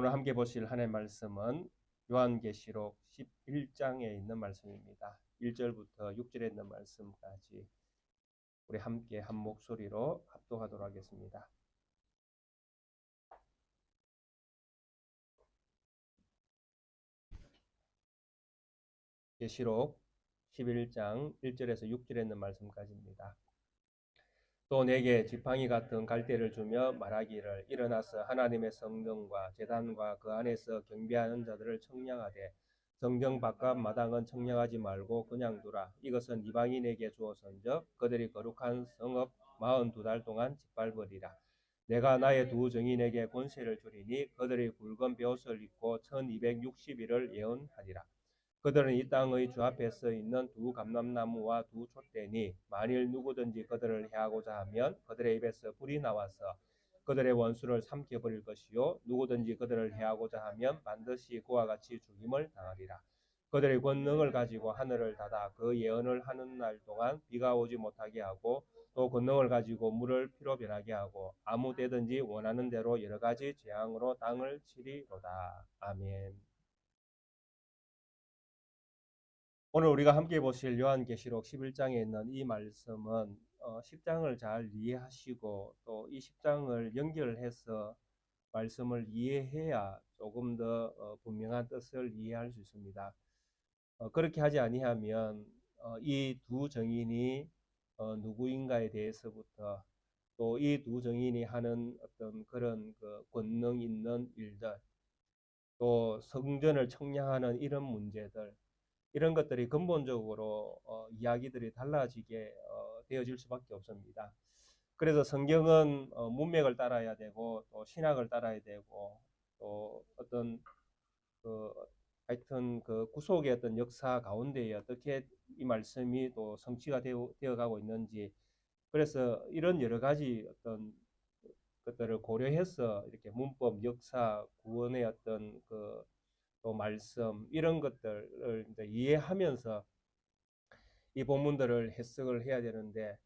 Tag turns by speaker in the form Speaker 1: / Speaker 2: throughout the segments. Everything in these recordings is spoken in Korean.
Speaker 1: 오늘 함께 보실 하나님의 말씀은 요한계시록 11장에 있는 말씀입니다. 1절부터 6절에 있는 말씀까지 우리 함께 한 목소리로 합독하도록 하겠습니다. 계시록 11장 1절에서 6절에 있는 말씀까지입니다. 또 내게 지팡이 같은 갈대를 주며 말하기를 일어나서 하나님의 성전과 제단과 그 안에서 경배하는 자들을 청량하되 성전 바깥 마당은 청량하지 말고 그냥 두라. 이것은 이방인에게 주어선적 그들이 거룩한 성읍 42달 동안 짓밟으리라. 내가 나의 두 증인에게 권세를 주리니 그들이 굵은 벼옷을 입고 1260일을 예언하리라. 그들은 이 땅의 주 앞에 서 있는 두 감람나무와 두 촛대니 만일 누구든지 그들을 해하고자 하면 그들의 입에서 불이 나와서 그들의 원수를 삼켜버릴 것이요 누구든지 그들을 해하고자 하면 반드시 그와 같이 죽임을 당하리라. 그들의 권능을 가지고 하늘을 닫아 그 예언을 하는 날 동안 비가 오지 못하게 하고 또 권능을 가지고 물을 피로 변하게 하고 아무 때든지 원하는 대로 여러 가지 재앙으로 땅을 치리로다. 아멘. 오늘 우리가 함께 보실 요한계시록 11장에 있는 이 말씀은 10장을 잘 이해하시고 또 이 10장을 연결해서 말씀을 이해해야 조금 더 분명한 뜻을 이해할 수 있습니다. 그렇게 하지 아니하면 이 두 정인이 누구인가에 대해서부터 또 이 두 정인이 하는 어떤 그런 그 권능 있는 일들, 또 성전을 청량하는 이런 문제들, 이런 것들이 근본적으로 이야기들이 달라지게 되어질 수밖에 없습니다. 그래서 성경은 문맥을 따라야 되고 또 신학을 따라야 되고 또 어떤 그 하여튼 그 구속의 어떤 역사 가운데에 어떻게 이 말씀이 또 성취가 되어 가고 있는지, 그래서 이런 여러 가지 어떤 것들을 고려해서 이렇게 문법, 역사, 구원의 어떤 그 또 말씀 이런 것들을 이제 이해하면서 이 본문들을 해석을 해야 되는데,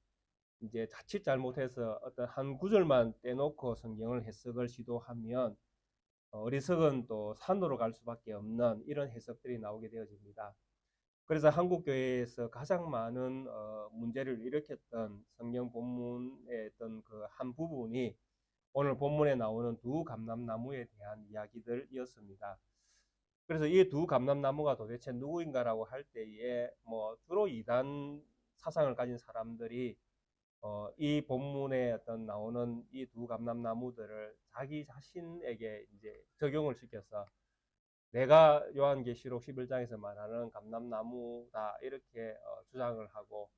Speaker 1: 이제 자칫 잘못해서 어떤 한 구절만 떼놓고 성경을 해석을 시도하면 어리석은 또 산으로 갈 수밖에 없는 이런 해석들이 나오게 되어집니다. 그래서 한국 교회에서 가장 많은 문제를 일으켰던 성경 본문의 어떤 그 한 부분이 오늘 본문에 나오는 두 감람나무에 대한 이야기들이었습니다. 그래서 이 두 감람나무가 도대체 누구인가라고 할 때에 뭐 주로 이단 사상을 가진 사람들이 이 본문에 어떤 나오는 이 두 감람나무들을 자기 자신에게 이제 적용을 시켜서 내가 요한계시록 11장에서 말하는 감람나무다 이렇게 주장을 하고,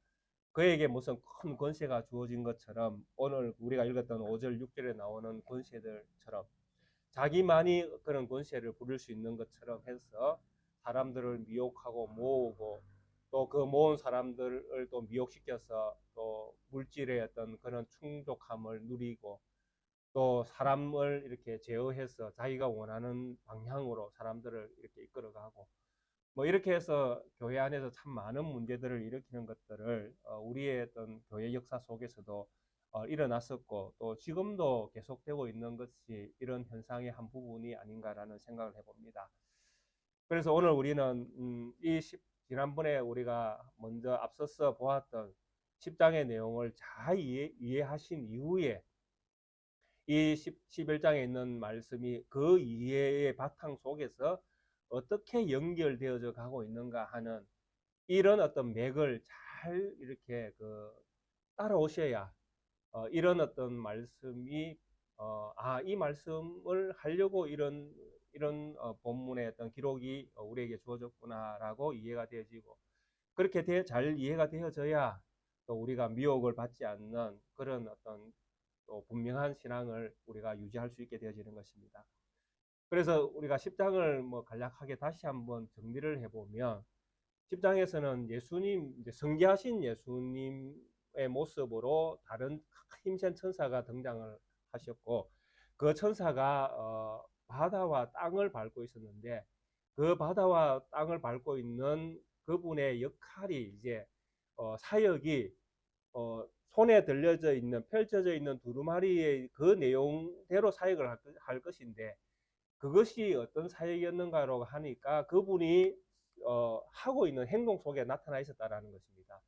Speaker 1: 그에게 무슨 큰 권세가 주어진 것처럼 오늘 우리가 읽었던 5절 6절에 나오는 권세들처럼 자기만이 그런 권세를 부릴 수 있는 것처럼 해서 사람들을 미혹하고 모으고 또 그 모은 사람들을 또 미혹시켜서 또 물질의 어떤 그런 충족함을 누리고 또 사람을 이렇게 제어해서 자기가 원하는 방향으로 사람들을 이렇게 이끌어가고 뭐 이렇게 해서 교회 안에서 참 많은 문제들을 일으키는 것들을 우리의 어떤 교회 역사 속에서도 일어났었고 또 지금도 계속되고 있는 것이 이런 현상의 한 부분이 아닌가라는 생각을 해봅니다. 그래서 오늘 우리는 지난번에 우리가 먼저 앞서서 보았던 10장의 내용을 잘 이해하신 이후에 이 11장에 있는 말씀이 그 이해의 바탕 속에서 어떻게 연결되어져 가고 있는가 하는 이런 어떤 맥을 잘 이렇게 따라오셔야 이런 어떤 말씀이 이 말씀을 하려고 이런 본문의 어떤 기록이 우리에게 주어졌구나라고 이해가 되어지고, 그렇게 잘 이해가 되어져야 또 우리가 미혹을 받지 않는 그런 어떤 또 분명한 신앙을 우리가 유지할 수 있게 되어지는 것입니다. 그래서 우리가 10장을 뭐 간략하게 다시 한번 정리를 해보면 10장에서는 예수님, 이제 성계하신 예수님의 모습으로 다른 힘센 천사가 등장을 하셨고, 그 천사가 바다와 땅을 밟고 있었는데 그 바다와 땅을 밟고 있는 그분의 역할이 이제 사역이 손에 들려져 있는 펼쳐져 있는 두루마리의 그 내용대로 사역을 할 것인데 그것이 어떤 사역이었는가로 하니까 그분이 하고 있는 행동 속에 나타나 있었다라는 것입니다.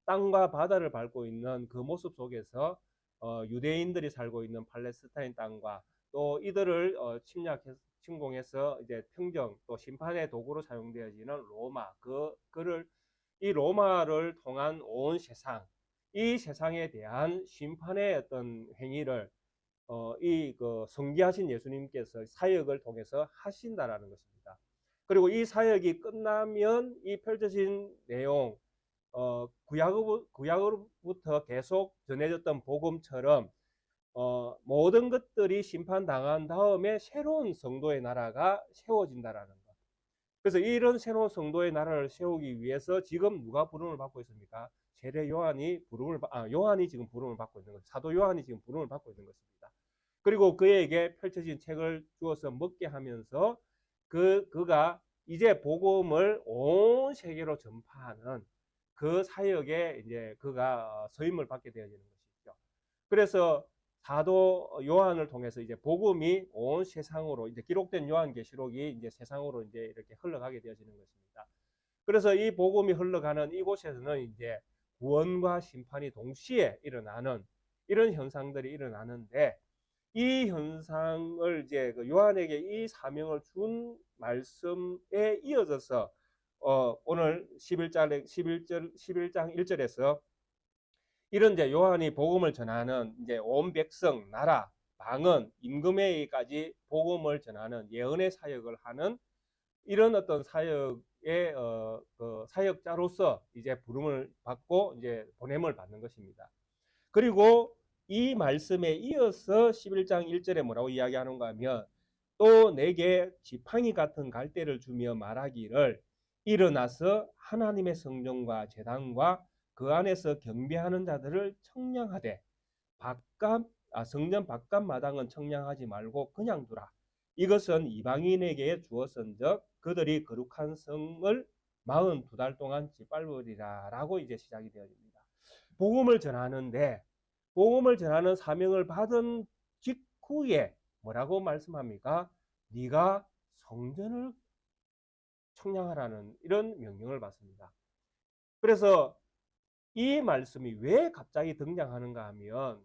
Speaker 1: 땅과 바다를 밟고 있는 그 모습 속에서 유대인들이 살고 있는 팔레스타인 땅과 또 이들을 침공해서 이제 평정 또 심판의 도구로 사용되어지는 로마 그를 이 로마를 통한 온 세상 이 세상에 대한 심판의 어떤 행위를 그 성기하신 예수님께서 사역을 통해서 하신다라는 것입니다. 그리고 이 사역이 끝나면 이 펼쳐진 내용, 구약으로부터 계속 전해졌던 복음처럼 모든 것들이 심판당한 다음에 새로운 성도의 나라가 세워진다라는 것. 그래서 이런 새로운 성도의 나라를 세우기 위해서 지금 누가 부름을 받고 있습니까? 세례 요한이 요한이 지금 부름을 받고 있는 것, 사도 요한이 지금 부름을 받고 있는 것입니다. 그리고 그에게 펼쳐진 책을 주어서 먹게 하면서 그가 이제 복음을 온 세계로 전파하는 그 사역에 이제 그가 서임을 받게 되어지는 것이죠. 그래서 사도 요한을 통해서 이제 복음이 온 세상으로 이제 기록된 요한계시록이 이제 세상으로 이제 이렇게 흘러가게 되어지는 것입니다. 그래서 이 복음이 흘러가는 이곳에서는 이제 구원과 심판이 동시에 일어나는 이런 현상들이 일어나는데 이 현상을 이제 그 요한에게 이 사명을 준 말씀에 이어져서 오늘 11장 1절에서 이런 이제 요한이 복음을 전하는 이제 온 백성, 나라, 방언, 임금에게까지 복음을 전하는 예언의 사역을 하는 이런 어떤 사역의 그 사역자로서 이제 부름을 받고 이제 보냄을 받는 것입니다. 그리고 이 말씀에 이어서 11장 1절에 뭐라고 이야기하는가 하면 또 내게 지팡이 같은 갈대를 주며 말하기를 일어나서 하나님의 성전과 제단과 그 안에서 경배하는 자들을 청량하되 성전 바깥 마당은 청량하지 말고 그냥 두라. 이것은 이방인에게 주었은즉 그들이 거룩한 성을 42달 동안 짓밟으리라 라고 이제 시작이 되어집니다. 복음을 전하는데 복음을 전하는 사명을 받은 직후에 뭐라고 말씀합니까? 네가 성전을 청량하라는 이런 명령을 받습니다. 그래서 이 말씀이 왜 갑자기 등장하는가 하면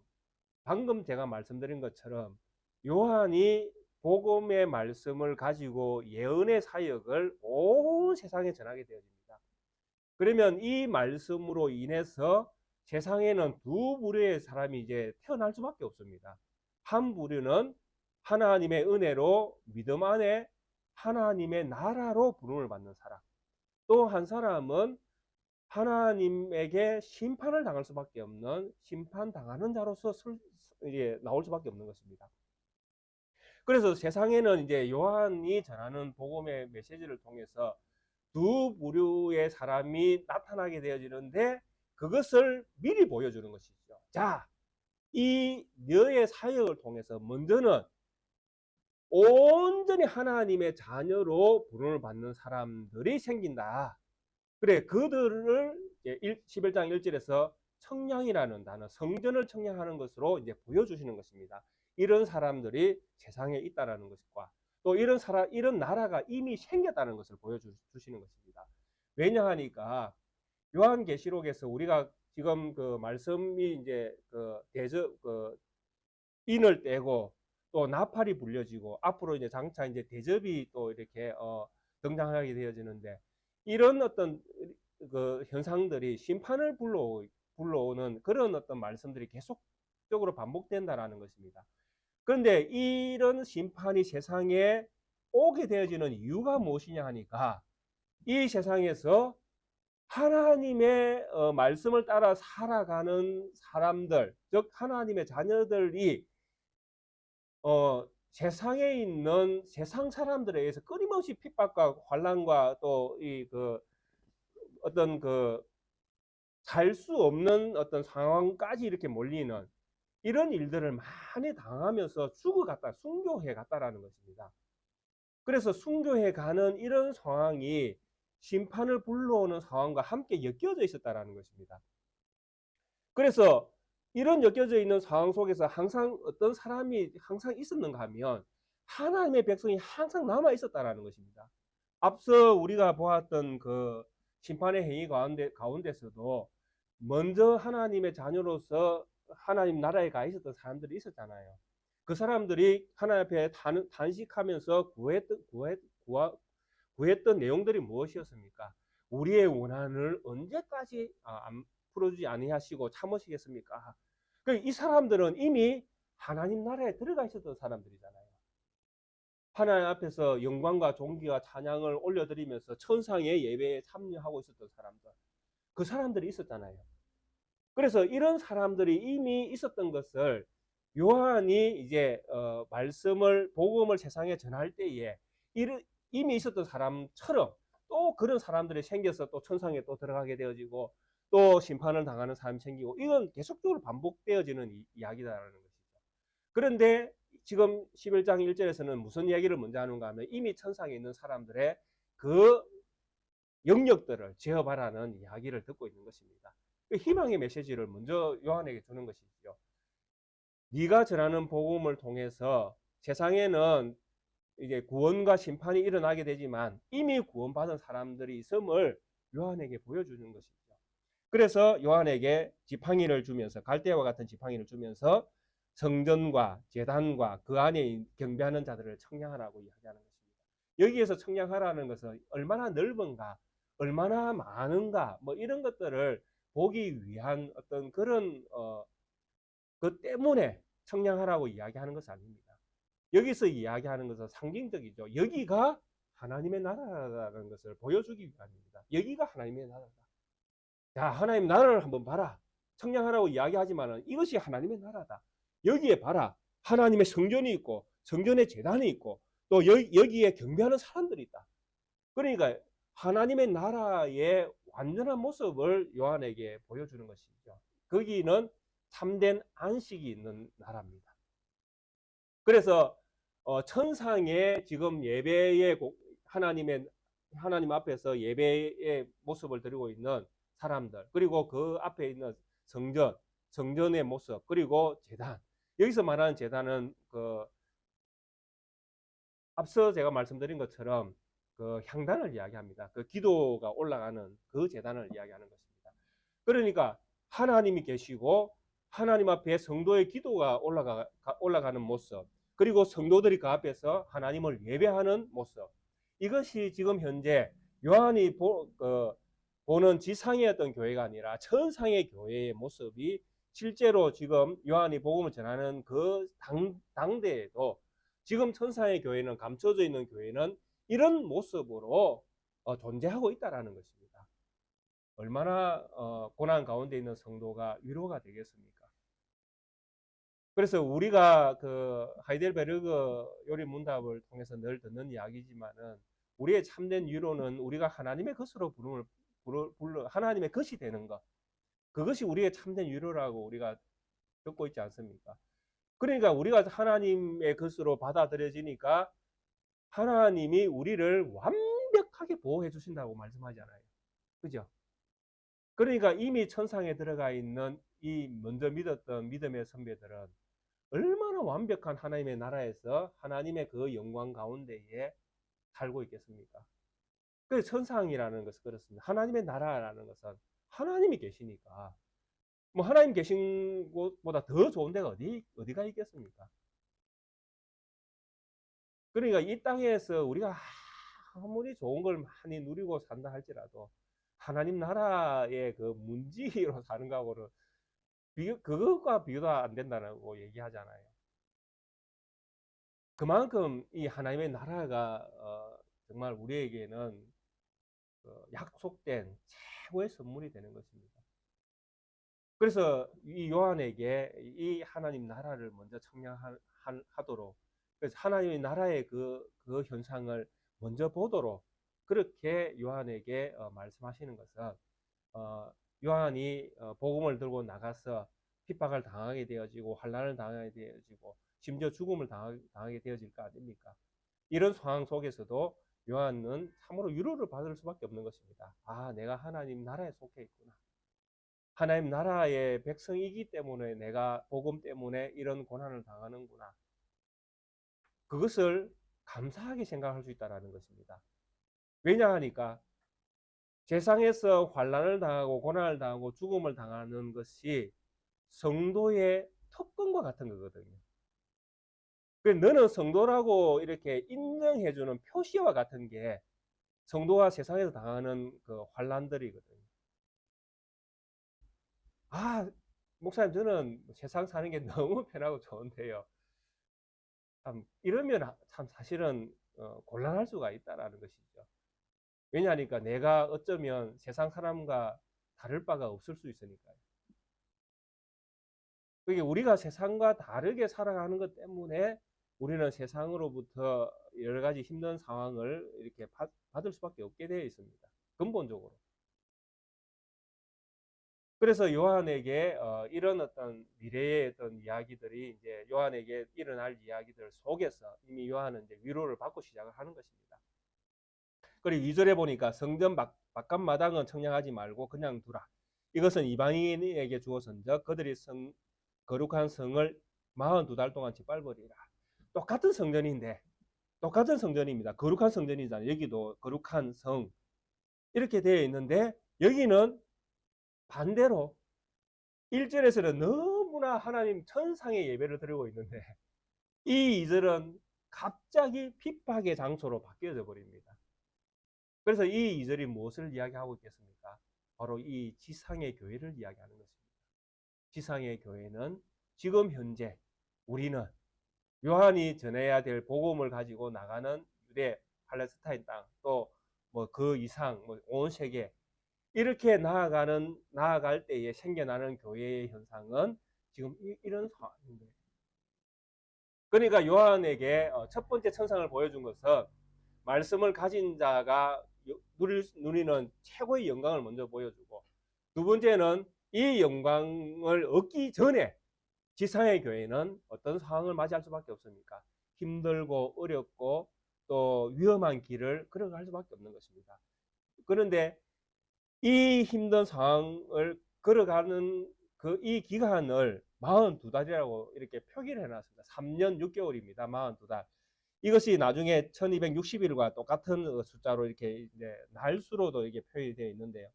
Speaker 1: 방금 제가 말씀드린 것처럼 요한이 복음의 말씀을 가지고 예언의 사역을 온 세상에 전하게 되어집니다. 그러면 이 말씀으로 인해서 세상에는 두 부류의 사람이 이제 태어날 수밖에 없습니다. 한 부류는 하나님의 은혜로 믿음 안에 하나님의 나라로 부름을 받는 사람. 또 한 사람은 하나님에게 심판을 당할 수밖에 없는 심판당하는 자로서 나올 수밖에 없는 것입니다. 그래서 세상에는 이제 요한이 전하는 복음의 메시지를 통해서 두 부류의 사람이 나타나게 되어지는데 그것을 미리 보여주는 것이죠. 자, 이 너의 사역을 통해서 먼저는 온전히 하나님의 자녀로 부름을 받는 사람들이 생긴다. 그래, 그들을 11장 1절에서 청량이라는 단어, 성전을 청량하는 것으로 이제 보여주시는 것입니다. 이런 사람들이 세상에 있다라는 것과 또 이런 나라가 이미 생겼다는 것을 보여주시는 것입니다. 왜냐하니까 요한계시록에서 우리가 지금 그 말씀이 이제 인을 떼고 또 나팔이 불려지고 앞으로 이제 장차 이제 대접이 또 이렇게 등장하게 되어지는데 이런 어떤 그 현상들이 심판을 불러오는 그런 어떤 말씀들이 계속적으로 반복된다라는 것입니다. 그런데 이런 심판이 세상에 오게 되어지는 이유가 무엇이냐 하니까 이 세상에서 하나님의 말씀을 따라 살아가는 사람들, 즉 하나님의 자녀들이 세상에 있는 세상 사람들에 의해서 끊임없이 핍박과 환난과 또 어떤 살 수 없는 어떤 상황까지 이렇게 몰리는 이런 일들을 많이 당하면서 죽어갔다, 순교해 갔다라는 것입니다. 그래서 순교해 가는 이런 상황이 심판을 불러오는 상황과 함께 엮여져 있었다라는 것입니다. 그래서 이런 엮여져 있는 상황 속에서 항상 어떤 사람이 항상 있었는가 하면 하나님의 백성이 항상 남아 있었다라는 것입니다. 앞서 우리가 보았던 그 심판의 행위 가운데서도 먼저 하나님의 자녀로서 하나님 나라에 가 있었던 사람들이 있었잖아요. 그 사람들이 하나님 앞에 단식하면서 구했던 내용들이 무엇이었습니까? 우리의 원한을 언제까지 안 풀어주지 아니하시고 참으시겠습니까? 이 사람들은 이미 하나님 나라에 들어가 있었던 사람들이잖아요. 하나님 앞에서 영광과 존귀와 찬양을 올려드리면서 천상의 예배에 참여하고 있었던 사람들, 그 사람들이 있었잖아요. 그래서 이런 사람들이 이미 있었던 것을 요한이 이제 말씀을 복음을 세상에 전할 때에 이미 있었던 사람처럼 또 그런 사람들이 생겨서 또 천상에 또 들어가게 되어지고 또 심판을 당하는 사람이 생기고, 이건 계속적으로 반복되어지는 이야기다라는 것이죠. 그런데 지금 11장 1절에서는 무슨 이야기를 먼저 하는가 하면 이미 천상에 있는 사람들의 그 영역들을 제어하라는 이야기를 듣고 있는 것입니다. 희망의 메시지를 먼저 요한에게 주는 것이죠. 네가 전하는 복음을 통해서 세상에는 이제 구원과 심판이 일어나게 되지만 이미 구원받은 사람들이 있음을 요한에게 보여주는 것이죠. 그래서 요한에게 지팡이를 주면서, 갈대와 같은 지팡이를 주면서 성전과 제단과 그 안에 경배하는 자들을 청량하라고 이야기하는 것입니다. 여기에서 청량하라는 것은 얼마나 넓은가, 얼마나 많은가, 뭐 이런 것들을 보기 위한 어떤 그런 그 때문에 청량하라고 이야기하는 것은 아닙니다. 여기서 이야기하는 것은 상징적이죠. 여기가 하나님의 나라라는 것을 보여주기 위함입니다. 여기가 하나님의 나라다. 자, 하나님 나라를 한번 봐라. 청량하라고 이야기하지만 이것이 하나님의 나라다. 여기에 봐라. 하나님의 성전이 있고 성전의 제단이 있고 또 여기에 경배하는 사람들이 있다. 그러니까 하나님의 나라의 완전한 모습을 요한에게 보여주는 것이죠. 거기는 참된 안식이 있는 나라입니다. 그래서 천상의 지금 예배의 하나님 앞에서 예배의 모습을 드리고 있는 사람들, 그리고 그 앞에 있는 성전의 모습, 그리고 제단. 여기서 말하는 제단은 그 앞서 제가 말씀드린 것처럼 그 향단을 이야기합니다. 그 기도가 올라가는 그 제단을 이야기하는 것입니다. 그러니까 하나님이 계시고 하나님 앞에 성도의 기도가 올라가는 모습, 그리고 성도들이 그 앞에서 하나님을 예배하는 모습, 이것이 지금 현재 요한이 보는 지상의 어떤 교회가 아니라 천상의 교회의 모습이 실제로 지금 요한이 복음을 전하는 그 당대에도 지금 천상의 교회는, 감춰져 있는 교회는 이런 모습으로 존재하고 있다라는 것입니다. 얼마나 고난 가운데 있는 성도가 위로가 되겠습니까? 그래서 우리가 그 하이델베르그 요리 문답을 통해서 늘 듣는 이야기지만은, 우리의 참된 위로는 우리가 하나님의 것으로 불러 하나님의 것이 되는 것, 그것이 우리의 참된 위로라고 우리가 듣고 있지 않습니까? 그러니까 우리가 하나님의 것으로 받아들여지니까 하나님이 우리를 완벽하게 보호해 주신다고 말씀하잖아요. 그죠? 그러니까 이미 천상에 들어가 있는 이 먼저 믿었던 믿음의 선배들은 얼마나 완벽한 하나님의 나라에서 하나님의 그 영광 가운데에 살고 있겠습니까? 그 천상이라는 것은 그렇습니다. 하나님의 나라라는 것은 하나님이 계시니까, 뭐 하나님 계신 곳보다 더 좋은 데가 어디가 있겠습니까? 그러니까 이 땅에서 우리가 아무리 좋은 걸 많이 누리고 산다 할지라도 하나님 나라의 그 문지로 사는 거하고는 그것과 비교도 안 된다고 얘기하잖아요. 그만큼 이 하나님의 나라가 정말 우리에게는 약속된 최고의 선물이 되는 것입니다. 그래서 이 요한에게 이 하나님 나라를 먼저 청량하도록, 그래서 하나님의 나라의 그 현상을 먼저 보도록 그렇게 요한에게 말씀하시는 것은, 요한이 복음을 들고 나가서 핍박을 당하게 되어지고 환난을 당하게 되어지고 심지어 죽음을 당하게 되어질 거 아닙니까? 이런 상황 속에서도 요한은 참으로 위로를 받을 수밖에 없는 것입니다. 아, 내가 하나님 나라에 속해 있구나. 하나님 나라의 백성이기 때문에 내가 복음 때문에 이런 고난을 당하는구나. 그것을 감사하게 생각할 수 있다는 것입니다. 왜냐하니까 세상에서 환난을 당하고 고난을 당하고 죽음을 당하는 것이 성도의 특권과 같은 거거든요. 너는 성도라고 이렇게 인정해주는 표시와 같은 게 성도가 세상에서 당하는 그 환난들이거든요. 아, 목사님, 저는 세상 사는 게 너무 편하고 좋은데요. 참, 이러면 참 사실은 곤란할 수가 있다라는 것이죠. 왜냐하니까 내가 어쩌면 세상 사람과 다를 바가 없을 수 있으니까요. 그게 우리가 세상과 다르게 살아가는 것 때문에 우리는 세상으로부터 여러 가지 힘든 상황을 이렇게 받을 수밖에 없게 되어 있습니다. 근본적으로. 그래서 요한에게 이런 어떤 미래의 어떤 이야기들이 이제 요한에게 일어날 이야기들 속에서 이미 요한은 이제 위로를 받고 시작을 하는 것입니다. 그리고 2절에 보니까 성전 바깥마당은 청량하지 말고 그냥 두라. 이것은 이방인에게 주어선적 그들이 거룩한 성을 42달 동안 짓밟으리라. 똑같은 성전인데 똑같은 성전입니다. 거룩한 성전이잖아요. 여기도 거룩한 성 이렇게 되어 있는데 여기는 반대로 1절에서는 너무나 하나님 천상의 예배를 드리고 있는데 이 2절은 갑자기 핍박의 장소로 바뀌어져 버립니다. 그래서 이 2절이 무엇을 이야기하고 있겠습니까? 바로 이 지상의 교회를 이야기하는 것입니다. 지상의 교회는 지금 현재 우리는 요한이 전해야 될 복음을 가지고 나가는 유대, 팔레스타인 땅, 또 뭐 그 이상 온 세계 이렇게 나아갈 때에 생겨나는 교회의 현상은 지금 이런 상황인데. 그러니까 요한에게 첫 번째 천상을 보여준 것은 말씀을 가진 자가 누리는 최고의 영광을 먼저 보여주고, 두 번째는 이 영광을 얻기 전에 지상의 교회는 어떤 상황을 맞이할 수밖에 없습니까? 힘들고 어렵고 또 위험한 길을 걸어갈 수밖에 없는 것입니다. 그런데 이 힘든 상황을 걸어가는 이 기간을 42달이라고 이렇게 표기를 해놨습니다. 3년 6개월입니다. 42달. 이것이 나중에 1260일과 똑같은 숫자로 이렇게 이제 날수로도 이게 표기되어 있는데요.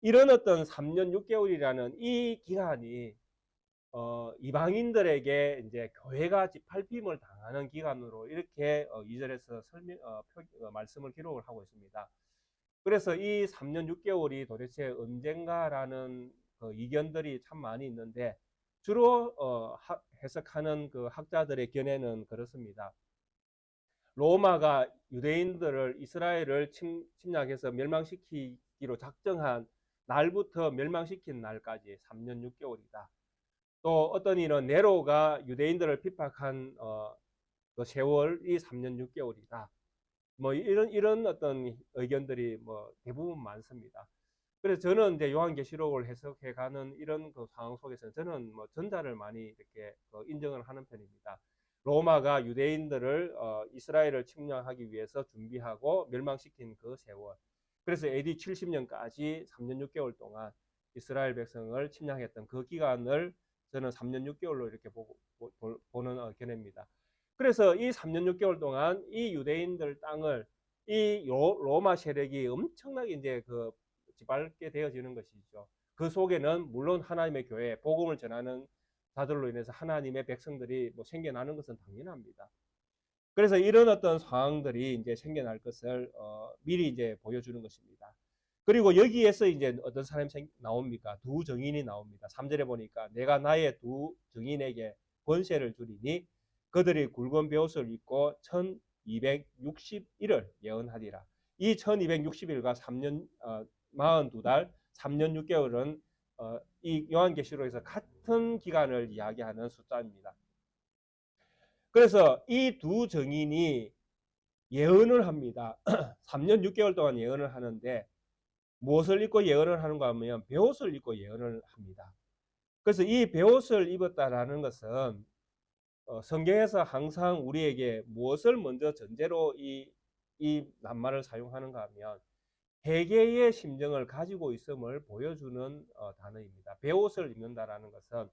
Speaker 1: 이런 어떤 3년 6개월이라는 이 기간이 이방인들에게 이제 교회가 짓밟힘을 당하는 기간으로 이렇게 2절에서 말씀을 기록을 하고 있습니다. 그래서 이 3년 6개월이 도대체 언젠가라는 이견들이 참 많이 있는데 주로 해석하는 그 학자들의 견해는 그렇습니다. 로마가 유대인들을 이스라엘을 침략해서 멸망시키기로 작정한 날부터 멸망시킨 날까지 3년 6개월이다. 또 어떤 이는 네로가 유대인들을 핍박한 그 세월이 3년 6개월이다. 뭐 이런 어떤 의견들이 뭐 대부분 많습니다. 그래서 저는 이제 요한계시록을 해석해가는 이런 그 상황 속에서 저는 뭐 전자를 많이 이렇게 인정을 하는 편입니다. 로마가 유대인들을 이스라엘을 침략하기 위해서 준비하고 멸망시킨 그 세월. 그래서 AD 70년까지 3년 6개월 동안 이스라엘 백성을 침략했던 그 기간을 저는 3년 6개월로 이렇게 보는 견해입니다. 그래서 이 3년 6개월 동안 이 유대인들 땅을 이 로마 세력이 엄청나게 이제 짓밟게 되어지는 것이죠. 그 속에는 물론 하나님의 교회, 복음을 전하는 자들로 인해서 하나님의 백성들이 뭐 생겨나는 것은 당연합니다. 그래서 이런 어떤 상황들이 이제 생겨날 것을 미리 이제 보여주는 것입니다. 그리고 여기에서 이제 어떤 사람이 나옵니까? 두 정인이 나옵니다. 3절에 보니까 내가 나의 두 정인에게 권세를 주리니 그들이 굵은 베옷을 입고 1260일을 예언하리라. 이 1260일과 3년 42달 3년 6개월은 이 요한계시록에서 같은 기간을 이야기하는 숫자입니다. 그래서 이 두 정인이 예언을 합니다. 3년 6개월 동안 예언을 하는데 무엇을 입고 예언을 하는가 하면 베옷을 입고 예언을 합니다. 그래서 이 베옷을 입었다라는 것은 성경에서 항상 우리에게 무엇을 먼저 전제로 이 낱말을 사용하는가 하면 회개의 심정을 가지고 있음을 보여주는 단어입니다. 베옷을 입는다라는 것은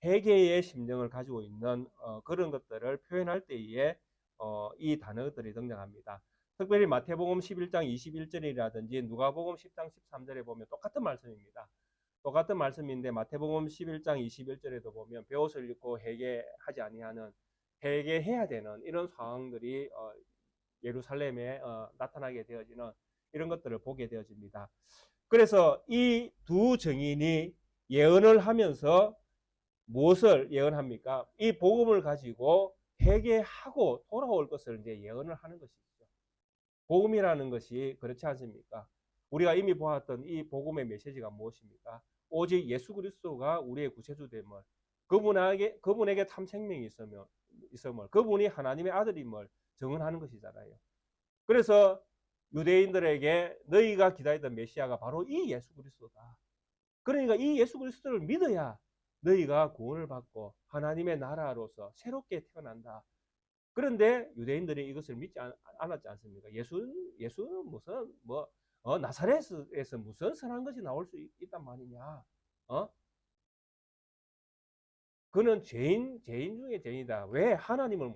Speaker 1: 회개의 심정을 가지고 있는 그런 것들을 표현할 때에 이 단어들이 등장합니다. 특별히 마태복음 11장 21절이라든지 누가복음 10장 13절에 보면 똑같은 말씀입니다. 똑같은 말씀인데 마태복음 11장 21절에도 보면 베옷을 입고 회개하지 아니하는 회개해야 되는 이런 상황들이 예루살렘에 나타나게 되어지는 이런 것들을 보게 되어집니다. 그래서 이 두 증인이 예언을 하면서 무엇을 예언합니까? 이 복음을 가지고 회개하고 돌아올 것을 이제 예언을 하는 것이죠. 복음이라는 것이 그렇지 않습니까? 우리가 이미 보았던 이 복음의 메시지가 무엇입니까? 오직 예수 그리스도가 우리의 구세주됨을, 그분에게 참 생명이 있음을, 그분이 하나님의 아들임을 증언하는 것이잖아요. 그래서 유대인들에게 너희가 기다리던 메시아가 바로 이 예수 그리스도다. 그러니까 이 예수 그리스도를 믿어야 너희가 구원을 받고 하나님의 나라로서 새롭게 태어난다. 그런데 유대인들이 이것을 믿지 않았지 않습니까? 예수는 무슨 나사렛에서 무슨 선한 것이 나올 수 있단 말이냐? 그는 죄인 중에 죄인이다. 왜 하나님을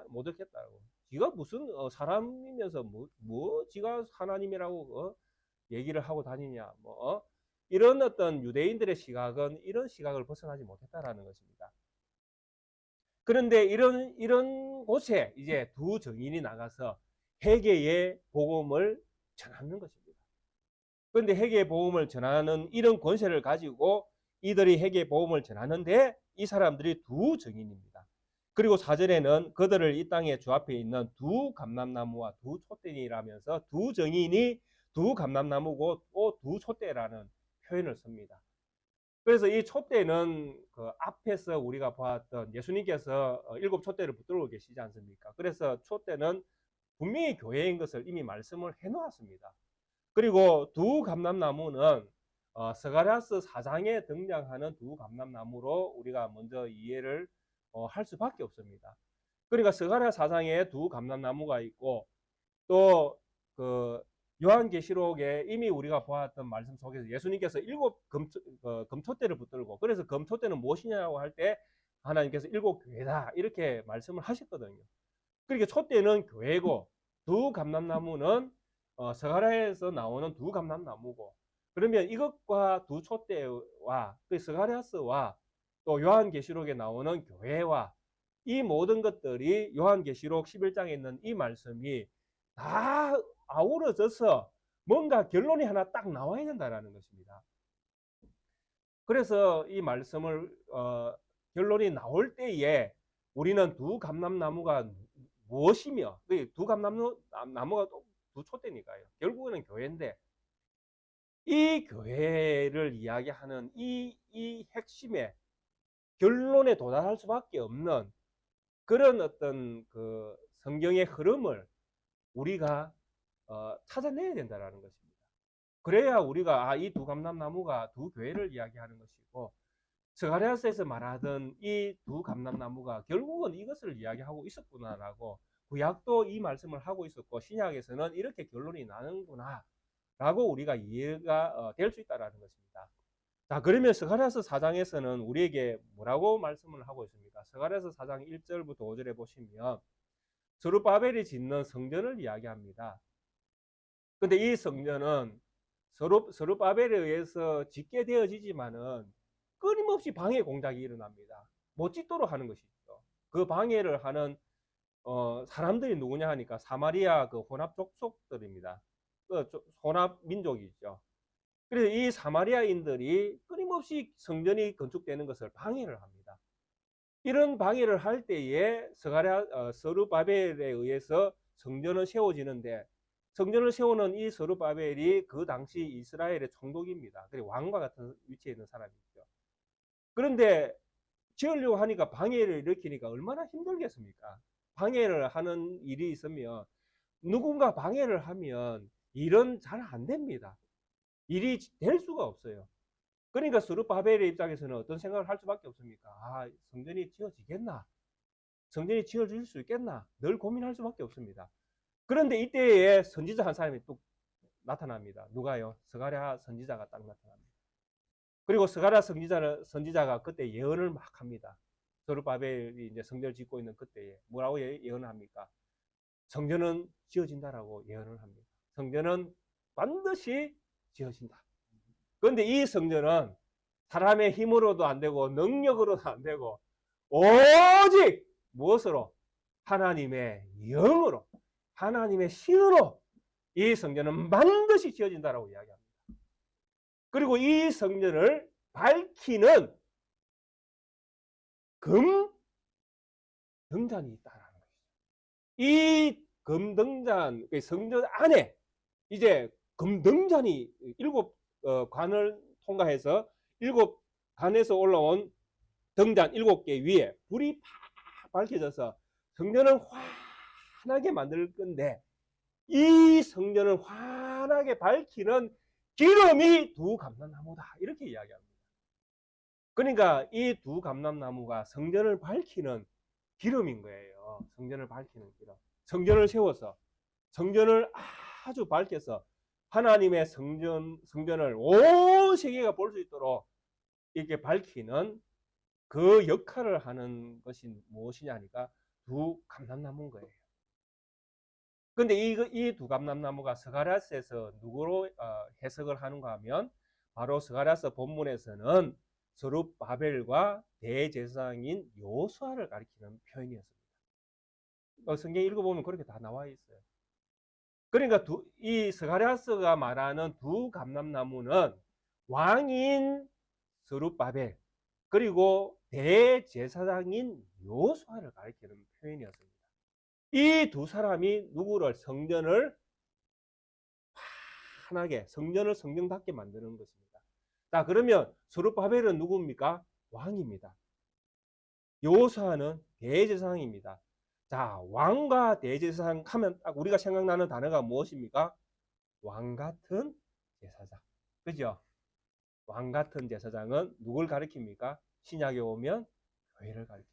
Speaker 1: 모독했다고? 지가 무슨 사람이면서 지가 하나님이라고 얘기를 하고 다니냐? 이런 어떤 유대인들의 시각은 이런 시각을 벗어나지 못했다라는 것입니다. 그런데 이런 곳에 이제 두 증인이 나가서 회개의 복음을 전하는 것입니다. 그런데 회개의 복음을 전하는 이런 권세를 가지고 이들이 회개의 복음을 전하는데 이 사람들이 두 증인입니다. 그리고 4절에는 그들을 이 땅에 주 앞에 있는 두 감람나무와 두 촛대니라면서 두 증인이 두 감람나무고 또 두 촛대라는 표현을 씁니다. 그래서 이 촛대는 그 앞에서 우리가 보았던 예수님께서 7 촛대를 붙들고 계시지 않습니까? 그래서 촛대는 분명히 교회인 것을 이미 말씀을 해놓았습니다. 그리고 두 감람나무는 스가랴서 4장에 등장하는 두 감람나무로 우리가 먼저 이해를 할 수밖에 없습니다. 그러니까 스가랴 4장에 두 감람나무가 있고 또 그 요한계시록에 이미 우리가 보았던 말씀 속에서 예수님께서 7 금촛대를 붙들고, 그래서 금촛대는 무엇이냐고 할 때 하나님께서 7 교회다 이렇게 말씀을 하셨거든요. 그러니까 촛대는 교회고 두 감람나무는 스가랴에서 나오는 두 감람나무고, 그러면 이것과 두 촛대와 그 스가랴서와 또 요한계시록에 나오는 교회와 이 모든 것들이 요한계시록 11장에 있는 이 말씀이 다 아우러져서 뭔가 결론이 하나 딱 나와야 된다는 것입니다. 그래서 이 말씀을 결론이 나올 때에 우리는 두 감람나무가 무엇이며, 두 감람나무가 두 촛대니까요. 결국은 교회인데 이 교회를 이야기하는 이 핵심의 결론에 도달할 수밖에 없는 그런 어떤 그 성경의 흐름을 우리가 찾아내야 된다는 것입니다. 그래야 우리가 이 두 감람나무가 두 교회를 이야기하는 것이고, 스가랴서에서 말하던 이 두 감람나무가 결국은 이것을 이야기하고 있었구나라고, 구약도 이 말씀을 하고 있었고 신약에서는 이렇게 결론이 나는구나 라고 우리가 이해가 될 수 있다는 것입니다. 자, 그러면 스가랴서 4장에서는 우리에게 뭐라고 말씀을 하고 있습니까? 스가랴서 4장 1절부터 5절에 보시면 스룹바벨이 짓는 성전을 이야기합니다. 근데 이 성전은 스룹바벨에 의해서 짓게 되어지지만은 끊임없이 방해 공작이 일어납니다. 못 짓도록 하는 것이죠. 그 방해를 하는 사람들이 누구냐 하니까 사마리아 그 혼합 족속들입니다. 그 혼합 민족이죠. 그래서 이 사마리아인들이 끊임없이 성전이 건축되는 것을 방해를 합니다. 이런 방해를 할 때에 스룹바벨에 의해서 성전은 세워지는데, 성전을 세우는 이 스룹바벨이 그 당시 이스라엘의 총독입니다. 그리고 왕과 같은 위치에 있는 사람이죠. 그런데 지으려고 하니까 방해를 일으키니까 얼마나 힘들겠습니까? 방해를 하는 일이 있으면, 누군가 방해를 하면 일은 잘 안 됩니다. 일이 될 수가 없어요. 그러니까 스룹바벨의 입장에서는 어떤 생각을 할 수밖에 없습니까? 성전이 지어지겠나? 성전이 지어질 수 있겠나? 늘 고민할 수밖에 없습니다. 그런데 이때에 선지자 한 사람이 또 나타납니다. 누가요? 스가랴 선지자가 딱 나타납니다. 그리고 스가랴 선지자가 그때 예언을 막 합니다. 스룹바벨이 이제 성전을 짓고 있는 그때에 뭐라고 예언을 합니까? 성전은 지어진다라고 예언을 합니다. 성전은 반드시 지어진다. 그런데 이 성전은 사람의 힘으로도 안 되고 능력으로도 안 되고 오직 무엇으로? 하나님의 영으로, 하나님의 신으로 이 성전은 반드시 지어진다라고 이야기합니다. 그리고 이 성전을 밝히는 금 등잔이 있다라는 것이죠. 이 금등잔, 성전 안에 이제 금등잔이 일곱 관을 통과해서 일곱 관에서 올라온 등잔 7개 위에 불이 팍 밝혀져서 성전을 환하게 만들 건데, 이 성전을 환하게 밝히는 기름이 두 감람나무다, 이렇게 이야기합니다. 그러니까 이 두 감람나무가 성전을 밝히는 기름인 거예요. 성전을 밝히는 기름. 성전을 세워서 성전을 아주 밝혀서 하나님의 성전을 온 세계가 볼 수 있도록 이렇게 밝히는 그 역할을 하는 것이 무엇이냐니까 두 감람나무인 거예요. 근데 이 두 감람나무가 스가랴서에서 누구로 해석을 하는가 하면 바로 스가랴서 본문에서는 스룹바벨과 대제사장인 여호수아를 가리키는 표현이었습니다. 성경 읽어보면 그렇게 다 나와 있어요. 그러니까 이 스가랴서가 말하는 두 감람나무는 왕인 스룹바벨 그리고 대제사장인 여호수아를 가리키는 표현이었습니다. 이 두 사람이 누구를 성전을 환하게 성전을 성전답게 만드는 것입니다. 자, 그러면 스룹바벨은 누굽니까? 왕입니다. 여호수아는 대제사장입니다. 자, 왕과 대제사장 하면 딱 우리가 생각나는 단어가 무엇입니까? 왕 같은 제사장. 그죠? 왕 같은 제사장은 누굴 가리킵니까? 신약에 오면 교회를 가리킵니다.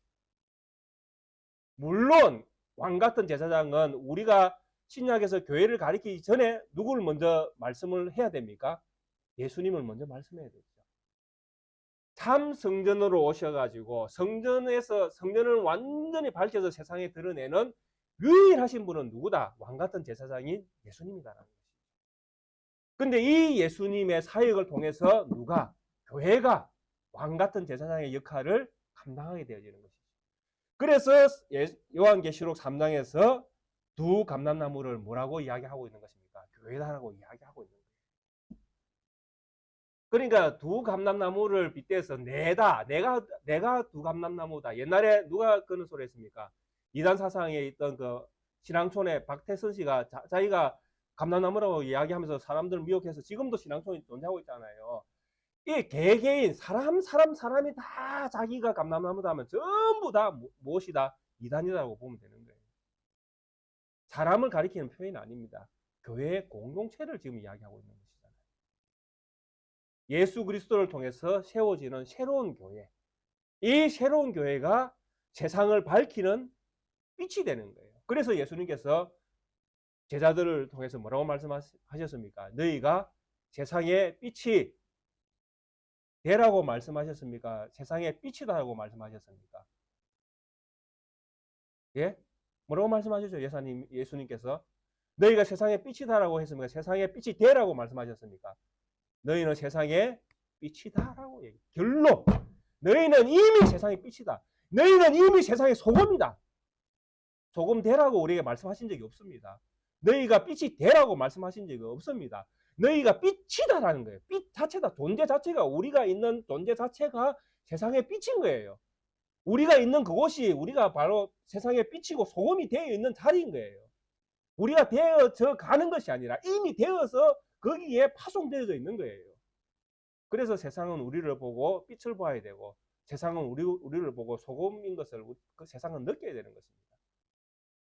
Speaker 1: 물론 왕 같은 제사장은 우리가 신약에서 교회를 가리키기 전에 누구를 먼저 말씀을 해야 됩니까? 예수님을 먼저 말씀해야 되죠. 참 성전으로 오셔가지고 성전을 완전히 밝혀서 세상에 드러내는 유일하신 분은 누구다? 왕 같은 제사장인 예수님이다라는 것이죠. 근데 이 예수님의 사역을 통해서 교회가 왕 같은 제사장의 역할을 감당하게 되어지는 것이죠. 그래서 요한계시록 3장에서 두 감람나무를 뭐라고 이야기하고 있는 것입니까? 교회다라고 이야기하고 있는 거예요. 그러니까 두 감람나무를 빗대서 내가 두 감람나무다. 옛날에 누가 그런 소리 했습니까? 이단 사상에 있던 그 신앙촌의 박태선 씨가 자기가 감람나무라고 이야기하면서 사람들을 미혹해서 지금도 신앙촌이 존재하고 있잖아요. 이 개개인 사람이 다 자기가 감람나무다 하면 전부 다 무엇이다? 이단이라고 보면 되는 거예요. 사람을 가리키는 표현이 아닙니다. 교회의 공동체를 지금 이야기하고 있는 것이잖아요. 예수 그리스도를 통해서 세워지는 새로운 교회. 이 새로운 교회가 세상을 밝히는 빛이 되는 거예요. 그래서 예수님께서 제자들을 통해서 뭐라고 말씀하셨습니까? 너희가 세상의 빛이 되라고 말씀하셨습니까? 세상의 빛이다라고 말씀하셨습니까? 예? 뭐라고 말씀하셨죠? 예수님께서 너희가 세상의 빛이다라고 했습니까? 세상의 빛이 되라고 말씀하셨습니까? 너희는 세상의 빛이다라고 얘기. 결론. 너희는 이미 세상의 빛이다. 너희는 이미 세상의 소금이다. 소금 되라고 우리에게 말씀하신 적이 없습니다. 너희가 빛이 되라고 말씀하신 적이 없습니다. 너희가 빛이다라는 거예요. 빛 자체다. 존재 자체가 우리가 있는 존재 자체가 세상의 빛인 거예요. 우리가 있는 그곳이 우리가 바로 세상의 빛이고 소금이 되어 있는 자리인 거예요. 우리가 되어져 가는 것이 아니라 이미 되어서 거기에 파송되어져 있는 거예요. 그래서 세상은 우리를 보고 빛을 봐야 되고 세상은 우리를 보고 소금인 것을 그 세상은 느껴야 되는 것입니다.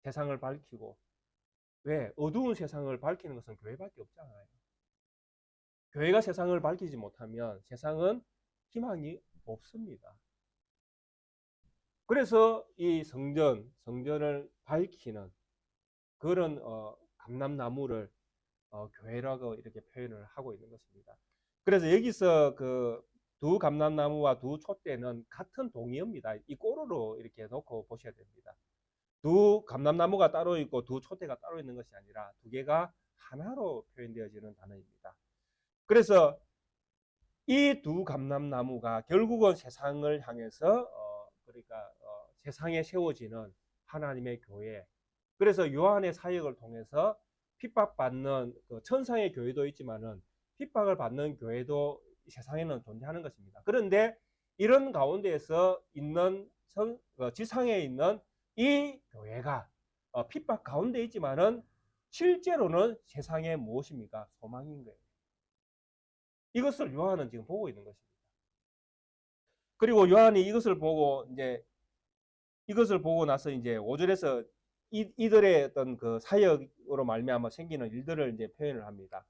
Speaker 1: 세상을 밝히고 왜? 어두운 세상을 밝히는 것은 교회밖에 없잖아요. 교회가 세상을 밝히지 못하면 세상은 희망이 없습니다. 그래서 이 성전을 밝히는 그런 감람나무를 교회라고 이렇게 표현을 하고 있는 것입니다. 그래서 여기서 그 두 감람나무와 두 촛대는 같은 동의어입니다. 이 꼬르로 이렇게 놓고 보셔야 됩니다. 두 감람나무가 따로 있고 두 촛대가 따로 있는 것이 아니라 두 개가 하나로 표현되어지는 단어입니다. 그래서 이 두 감람나무가 결국은 세상을 향해서 그러니까 세상에 세워지는 하나님의 교회. 그래서 요한의 사역을 통해서 핍박받는 그 천상의 교회도 있지만은 핍박을 받는 교회도 세상에는 존재하는 것입니다. 그런데 이런 가운데에서 있는 지상에 있는 이 교회가 핍박 가운데 있지만은 실제로는 세상에 무엇입니까? 소망인 거예요. 이것을 요한은 지금 보고 있는 것입니다. 그리고 요한이 이것을 보고 나서 이제 5절에서 이들의 어떤 그 사역으로 말미암아 생기는 일들을 이제 표현을 합니다.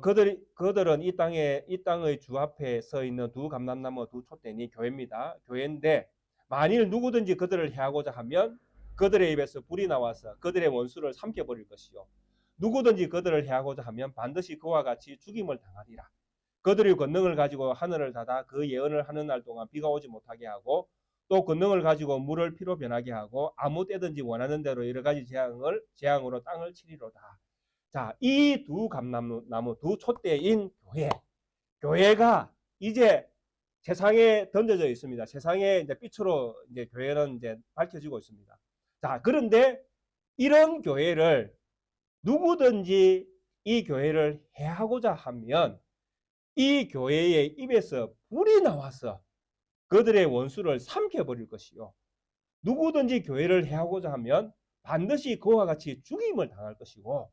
Speaker 1: 그들은 이 땅의 주 앞에 서 있는 두 감람나무 두 촛대니 교회입니다. 교회인데 만일 누구든지 그들을 해하고자 하면 그들의 입에서 불이 나와서 그들의 원수를 삼켜버릴 것이요. 누구든지 그들을 해하고자 하면 반드시 그와 같이 죽임을 당하리라. 그들이 권능을 가지고 하늘을 닫아 그 예언을 하는 날 동안 비가 오지 못하게 하고 또 권능을 가지고 물을 피로 변하게 하고 아무 때든지 원하는 대로 여러 가지 재앙으로 땅을 치리로다. 자, 이 두 감람나무 두 촛대인 교회가 이제 세상에 던져져 있습니다. 세상에 이제 빛으로 이제 교회는 이제 밝혀지고 있습니다. 자, 그런데 이런 교회를 누구든지 이 교회를 해하고자 하면 이 교회의 입에서 불이 나와서 그들의 원수를 삼켜버릴 것이요. 누구든지 교회를 해하고자 하면 반드시 그와 같이 죽임을 당할 것이고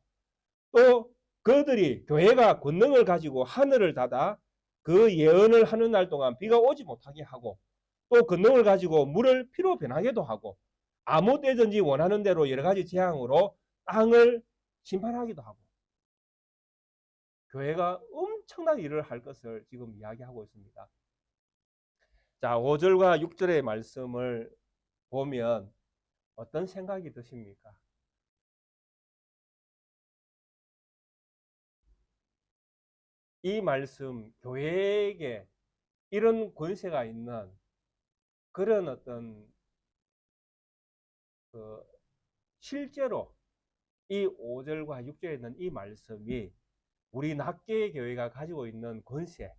Speaker 1: 또 그들이 교회가 권능을 가지고 하늘을 닫아 그 예언을 하는 날 동안 비가 오지 못하게 하고 또 권능을 가지고 물을 피로 변하게도 하고 아무 때든지 원하는 대로 여러 가지 재앙으로 땅을 심판하기도 하고 교회가 엄청난 일을 할 것을 지금 이야기하고 있습니다. 자, 5절과 6절의 말씀을 보면 어떤 생각이 드십니까? 이 말씀, 교회에게 이런 권세가 있는 그런 어떤 실제로 이 5절과 6절에 있는 이 말씀이 우리 낫게 교회가 가지고 있는 권세,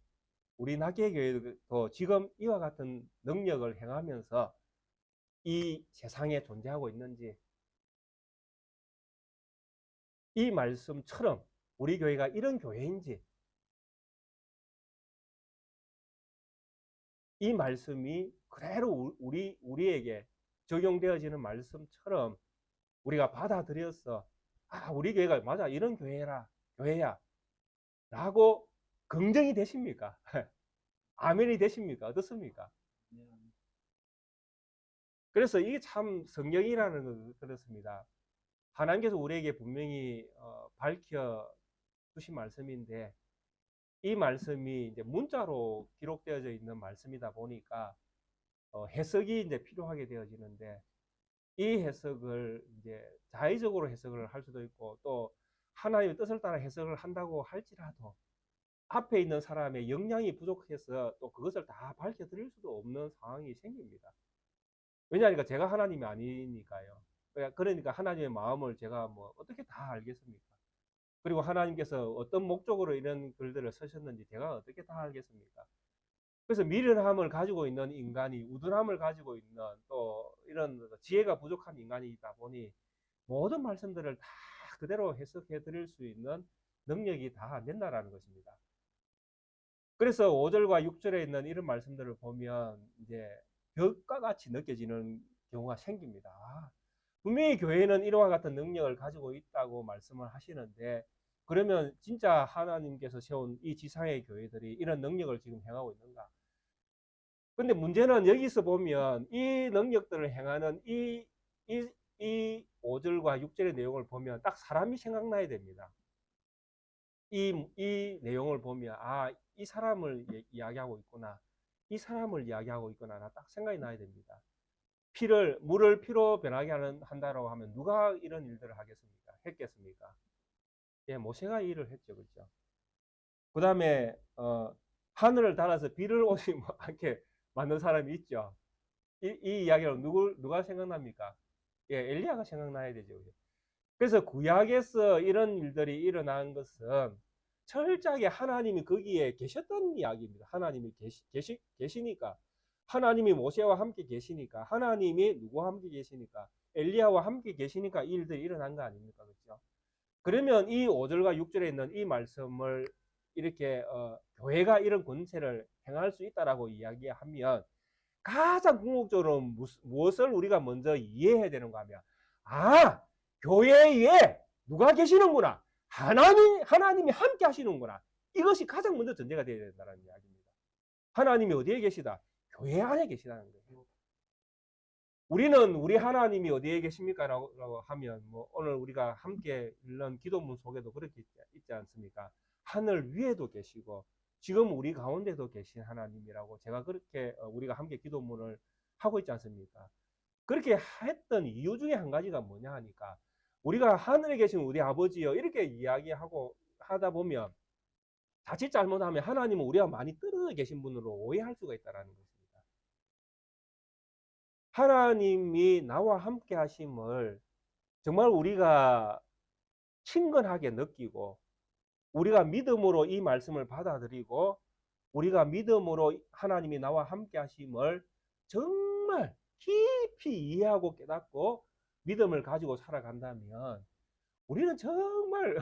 Speaker 1: 우리 낫게 교회도 지금 이와 같은 능력을 행하면서 이 세상에 존재하고 있는지, 이 말씀처럼 우리 교회가 이런 교회인지, 이 말씀이 그대로 우리에게 적용되어지는 말씀처럼 우리가 받아들여서 우리 교회가 맞아 이런 교회야 라고 긍정이 되십니까? 아멘이 되십니까? 어떻습니까? 그래서 이게 참 성경이라는 건 그렇습니다. 하나님께서 우리에게 분명히 밝혀 주신 말씀인데 이 말씀이 이제 문자로 기록되어져 있는 말씀이다 보니까 해석이 이제 필요하게 되어지는데 이 해석을 이제 자의적으로 해석을 할 수도 있고 또 하나님의 뜻을 따라 해석을 한다고 할지라도 앞에 있는 사람의 역량이 부족해서 또 그것을 다 밝혀드릴 수도 없는 상황이 생깁니다. 왜냐하니까 제가 하나님이 아니니까요. 그러니까 하나님의 마음을 제가 뭐 어떻게 다 알겠습니까? 그리고 하나님께서 어떤 목적으로 이런 글들을 쓰셨는지 제가 어떻게 다 알겠습니까? 그래서 미련함을 가지고 있는 인간이 우둔함을 가지고 있는 또 이런 지혜가 부족한 인간이다 보니 모든 말씀들을 다 그대로 해석해 드릴 수 있는 능력이 다 안 된다라는 것입니다. 그래서 5절과 6절에 있는 이런 말씀들을 보면 이제 벽과 같이 느껴지는 경우가 생깁니다. 분명히 교회는 이와 같은 능력을 가지고 있다고 말씀을 하시는데 그러면 진짜 하나님께서 세운 이 지상의 교회들이 이런 능력을 지금 행하고 있는가? 근데 문제는 여기서 보면 이 능력들을 행하는 이 5절과 6절의 내용을 보면 딱 사람이 생각나야 됩니다. 이 내용을 보면 이 사람을 이야기하고 있구나. 이 사람을 이야기하고 있구나. 딱 생각이 나야 됩니다. 물을 피로 변하게 한다라고 하면 누가 이런 일들을 했겠습니까? 예, 모세가 이 일을 했죠. 그렇죠? 그 다음에 하늘을 달아서 비를 오지 않게 만든 사람이 있죠. 이 이야기를 누가 생각납니까? 예, 엘리야가 생각나야 되죠. 그래서 구약에서 이런 일들이 일어난 것은 철저하게 하나님이 거기에 계셨던 이야기입니다. 하나님이 계시니까. 하나님이 모세와 함께 계시니까. 하나님이 누구와 함께 계시니까. 엘리야와 함께 계시니까 이 일들이 일어난 거 아닙니까? 그렇죠? 그러면 이 5절과 6절에 있는 이 말씀을 이렇게 교회가 이런 권세를 행할 수 있다라고 이야기하면 가장 궁극적으로 무엇을 우리가 먼저 이해해야 되는가 하면, 교회에 누가 계시는구나. 하나님이 함께 하시는구나. 이것이 가장 먼저 전제가 되어야 된다는 이야기입니다. 하나님이 어디에 계시다? 교회 안에 계시다는 거예요. 우리는 우리 하나님이 어디에 계십니까? 라고 하면, 오늘 우리가 함께 읽는 기도문 속에도 그렇게 있지 않습니까? 하늘 위에도 계시고, 지금 우리 가운데도 계신 하나님이라고 제가 그렇게 우리가 함께 기도문을 하고 있지 않습니까? 그렇게 했던 이유 중에 한 가지가 뭐냐 하니까, 우리가 하늘에 계신 우리 아버지요 이렇게 이야기하고 하다 보면 자칫 잘못하면 하나님은 우리와 많이 떨어져 계신 분으로 오해할 수가 있다는 것입니다. 하나님이 나와 함께 하심을 정말 우리가 친근하게 느끼고, 우리가 믿음으로 이 말씀을 받아들이고, 우리가 믿음으로 하나님이 나와 함께 하심을 정말 깊이 이해하고 깨닫고 믿음을 가지고 살아간다면 우리는 정말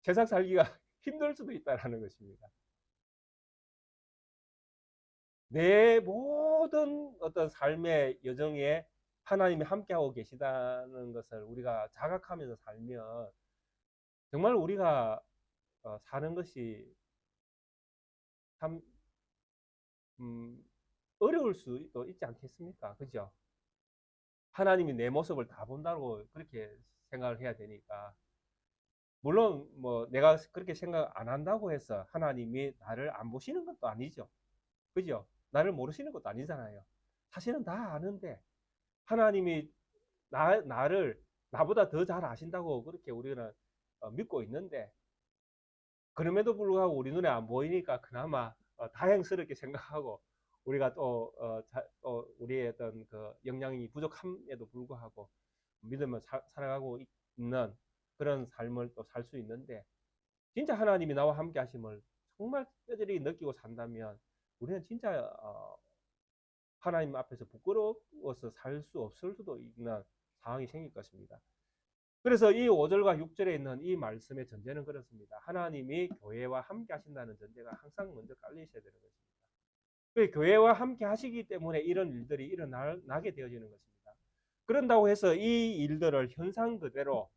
Speaker 1: 세상 살기가 힘들 수도 있다는 것입니다. 내 모든 어떤 삶의 여정에 하나님이 함께하고 계시다는 것을 우리가 자각하면서 살면 정말 우리가 사는 것이 참 어려울 수도 있지 않겠습니까? 그죠? 하나님이 내 모습을 다 본다고 그렇게 생각을 해야 되니까. 물론 내가 그렇게 생각 안 한다고 해서 하나님이 나를 안 보시는 것도 아니죠. 그죠? 나를 모르시는 것도 아니잖아요. 사실은 다 아는데 하나님이 나를 나보다 더 잘 아신다고 그렇게 우리는 믿고 있는데, 그럼에도 불구하고 우리 눈에 안 보이니까 그나마 다행스럽게 생각하고 우리가 또 우리의 어떤 그 역량이 부족함에도 불구하고 믿으며 살아가고 있는 그런 삶을 또 살 수 있는데, 진짜 하나님이 나와 함께 하심을 정말 뼈저리게 느끼고 산다면 우리는 진짜 하나님 앞에서 부끄러워서 살 수 없을 수도 있는 상황이 생길 것입니다. 그래서 이 5절과 6절에 있는 이 말씀의 전제는 그렇습니다. 하나님이 교회와 함께 하신다는 전제가 항상 먼저 깔리셔야 되는 것입니다. 교회와 함께 하시기 때문에 이런 일들이 일어나게 되어지는 것입니다. 그런다고 해서 이 일들을 현상 그대로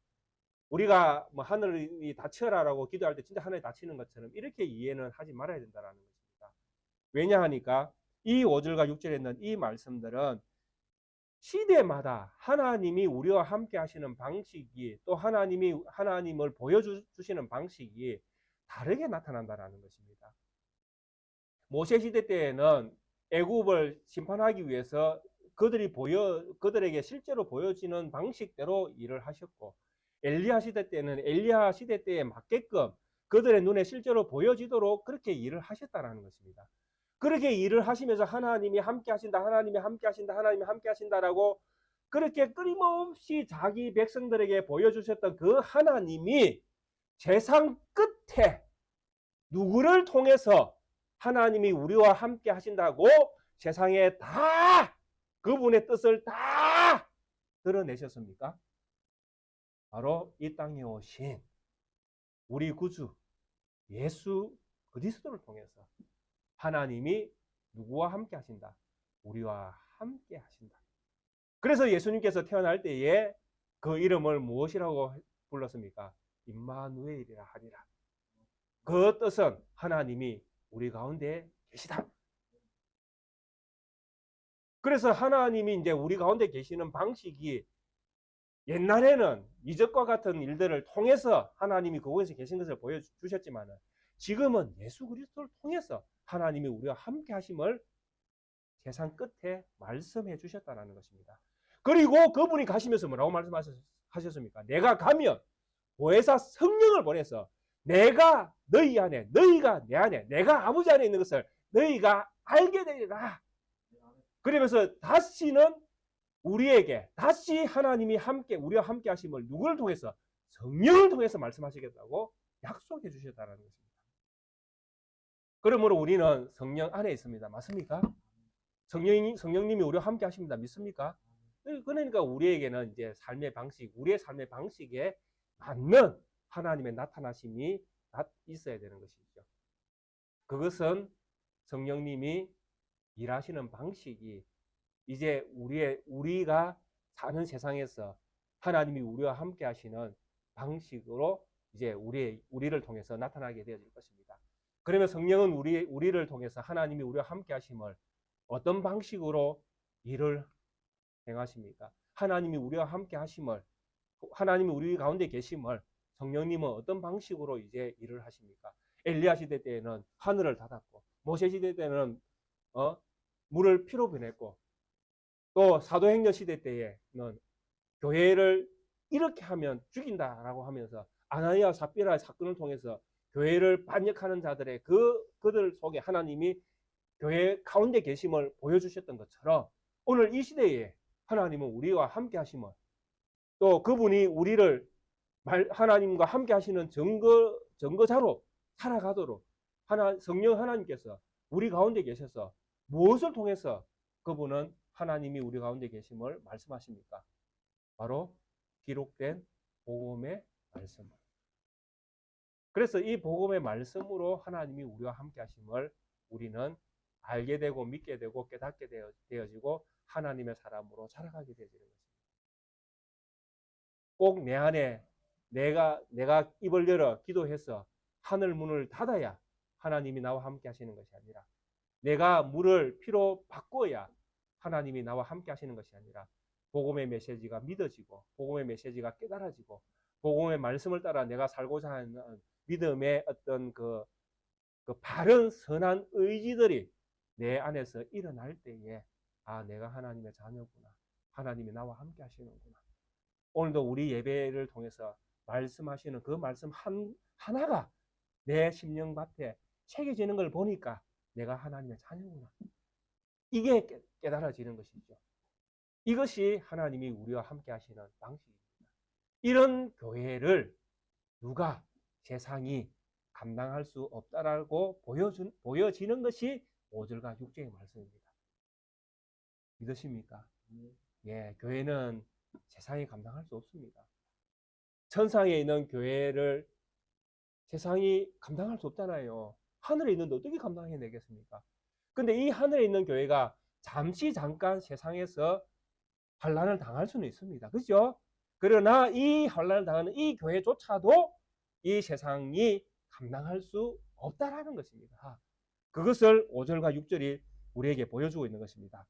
Speaker 1: 우리가 하늘이 닫혀라라고 기도할 때 진짜 하늘이 닫히는 것처럼 이렇게 이해는 하지 말아야 된다는 것입니다. 왜냐하니까 이 5절과 6절에 있는 이 말씀들은 시대마다 하나님이 우리와 함께 하시는 방식이, 또 하나님을 보여주시는 방식이 다르게 나타난다는 것입니다. 모세 시대 때에는 애굽을 심판하기 위해서 그들에게 실제로 보여지는 방식대로 일을 하셨고, 엘리야 시대 때는 엘리야 시대 때에 맞게끔 그들의 눈에 실제로 보여지도록 그렇게 일을 하셨다는 것입니다. 그렇게 일을 하시면서 하나님이 함께 하신다, 하나님이 함께 하신다, 하나님이 함께 하신다라고 그렇게 끊임없이 자기 백성들에게 보여주셨던 그 하나님이 세상 끝에 누구를 통해서 하나님이 우리와 함께 하신다고 세상에 다 그분의 뜻을 다 드러내셨습니까? 바로 이 땅에 오신 우리 구주 예수 그리스도를 통해서 하나님이 누구와 함께 하신다? 우리와 함께 하신다. 그래서 예수님께서 태어날 때에 그 이름을 무엇이라고 불렀습니까? 임마누엘이라 하리라. 그 뜻은 하나님이 우리 가운데 계시다. 그래서 하나님이 이제 우리 가운데 계시는 방식이 옛날에는 이적과 같은 일들을 통해서 하나님이 그곳에 계신 것을 보여주셨지만 지금은 예수 그리스도를 통해서 하나님이 우리와 함께 하심을 세상 끝에 말씀해 주셨다는 것입니다. 그리고 그분이 가시면서 뭐라고 말씀하셨습니까? 내가 가면 보혜사 성령을 보내서 내가 너희 안에, 너희가 내 안에, 내가 아버지 안에 있는 것을 너희가 알게 되리라. 그러면서 다시는 우리에게 다시 하나님이 함께 우리와 함께 하심을 누구를 통해서? 성령을 통해서 말씀하시겠다고 약속해 주셨다는 것입니다. 그러므로 우리는 성령 안에 있습니다. 맞습니까? 성령님이 우리와 함께 하십니다. 믿습니까? 그러니까 우리에게는 이제 삶의 방식, 우리의 삶의 방식에 맞는 하나님의 나타나심이 있어야 되는 것이죠. 그것은 성령님이 일하시는 방식이 이제 우리가 사는 세상에서 하나님이 우리와 함께 하시는 방식으로 이제 우리를 통해서 나타나게 되어질 것입니다. 그러면 성령은 우리를 통해서 하나님이 우리와 함께 하심을 어떤 방식으로 일을 행하십니까? 하나님이 우리와 함께 하심을, 하나님이 우리 가운데 계심을 성령님은 어떤 방식으로 이제 일을 하십니까? 엘리야 시대 때에는 하늘을 닫았고, 모세 시대 때는 물을 피로 변했고, 또 사도행전 시대 때에는 교회를 이렇게 하면 죽인다라고 하면서 아나니아 삽비라 사건을 통해서 교회를 반역하는 자들의 그들 속에 하나님이 교회 가운데 계심을 보여주셨던 것처럼 오늘 이 시대에 하나님은 우리와 함께 하심을, 또 그분이 우리를 하나님과 함께 하시는 증거자로 살아가도록 성령 하나님께서 우리 가운데 계셔서 무엇을 통해서 그분은 하나님이 우리 가운데 계심을 말씀하십니까? 바로 기록된 복음의 말씀. 그래서 이 복음의 말씀으로 하나님이 우리와 함께 하심을 우리는 알게 되고 믿게 되고 깨닫게 되어지고 하나님의 사람으로 자라가게 되어지는 것입니다. 꼭 내 안에 내가 입을 열어 기도해서 하늘 문을 닫아야 하나님이 나와 함께 하시는 것이 아니라, 내가 물을 피로 바꿔야 하나님이 나와 함께 하시는 것이 아니라, 복음의 메시지가 믿어지고 복음의 메시지가 깨달아지고 복음의 말씀을 따라 내가 살고자 하는 믿음의 어떤 그 바른 선한 의지들이 내 안에서 일어날 때에 내가 하나님의 자녀구나, 하나님이 나와 함께 하시는구나. 오늘도 우리 예배를 통해서 말씀하시는 그 말씀 하나가 내 심령밭에 새겨지는 걸 보니까 내가 하나님의 자녀구나, 이게 깨달아지는 것이죠. 이것이 하나님이 우리와 함께 하시는 방식입니다. 이런 교회를 누가, 세상이 감당할 수 없다라고 보여지는 것이 5절과 6절의 말씀입니다. 믿으십니까? 예, 교회는 세상이 감당할 수 없습니다. 천상에 있는 교회를 세상이 감당할 수 없잖아요. 하늘에 있는데 어떻게 감당해내겠습니까? 근데 이 하늘에 있는 교회가 잠깐 세상에서 환난을 당할 수는 있습니다. 그죠? 그러나 이 환난을 당하는 이 교회조차도 이 세상이 감당할 수 없다라는 것입니다. 그것을 5절과 6절이 우리에게 보여주고 있는 것입니다.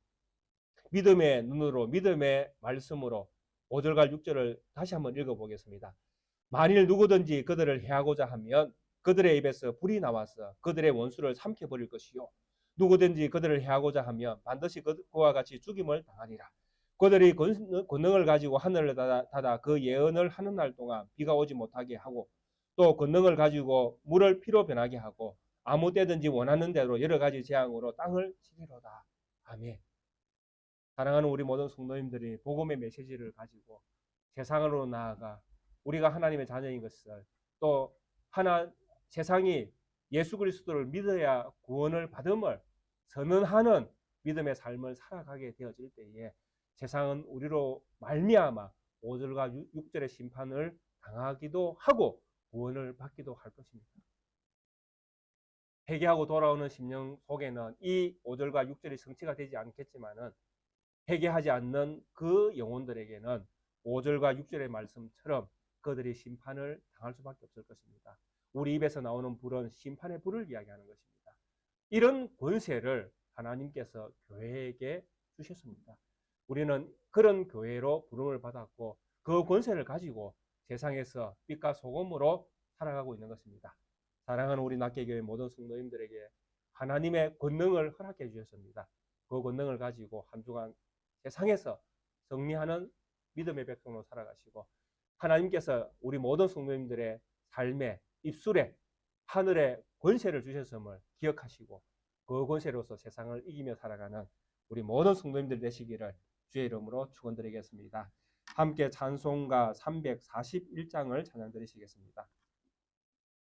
Speaker 1: 믿음의 눈으로, 믿음의 말씀으로 5절과 6절을 다시 한번 읽어보겠습니다. 만일 누구든지 그들을 해하고자 하면 그들의 입에서 불이 나와서 그들의 원수를 삼켜버릴 것이요, 누구든지 그들을 해하고자 하면 반드시 그와 같이 죽임을 당하리라. 그들이 권능을 가지고 하늘을 닫아 그 예언을 하는 날 동안 비가 오지 못하게 하고, 또 권능을 가지고 물을 피로 변하게 하고 아무 때든지 원하는 대로 여러 가지 재앙으로 땅을 치리로다. 아멘. 사랑하는 우리 모든 성도님들이 복음의 메시지를 가지고 세상으로 나아가 우리가 하나님의 자녀인 것을, 또 세상이 예수 그리스도를 믿어야 구원을 받음을 선언하는 믿음의 삶을 살아가게 되어질 때에 세상은 우리로 말미암아 5절과 6절의 심판을 당하기도 하고 구원을 받기도 할 것입니다. 회개하고 돌아오는 심령 속에는 이 5절과 6절이 성취가 되지 않겠지만은, 회개하지 않는 그 영혼들에게는 5절과 6절의 말씀처럼 그들이 심판을 당할 수밖에 없을 것입니다. 우리 입에서 나오는 불은 심판의 불을 이야기하는 것입니다. 이런 권세를 하나님께서 교회에게 주셨습니다. 우리는 그런 교회로 부름을 받았고 그 권세를 가지고 세상에서 빛과 소금으로 살아가고 있는 것입니다. 사랑하는 우리 낙계교회 모든 성도님들에게 하나님의 권능을 허락해 주셨습니다. 그 권능을 가지고 한 주간 세상에서 승리하는 믿음의 백성으로 살아가시고, 하나님께서 우리 모든 성도님들의 삶의 입술에 하늘의 권세를 주셨음을 기억하시고 그 권세로서 세상을 이기며 살아가는 우리 모든 성도님들 되시기를 주의 이름으로 축원드리겠습니다. 함께 찬송가 341장을 찬양 드리시겠습니다.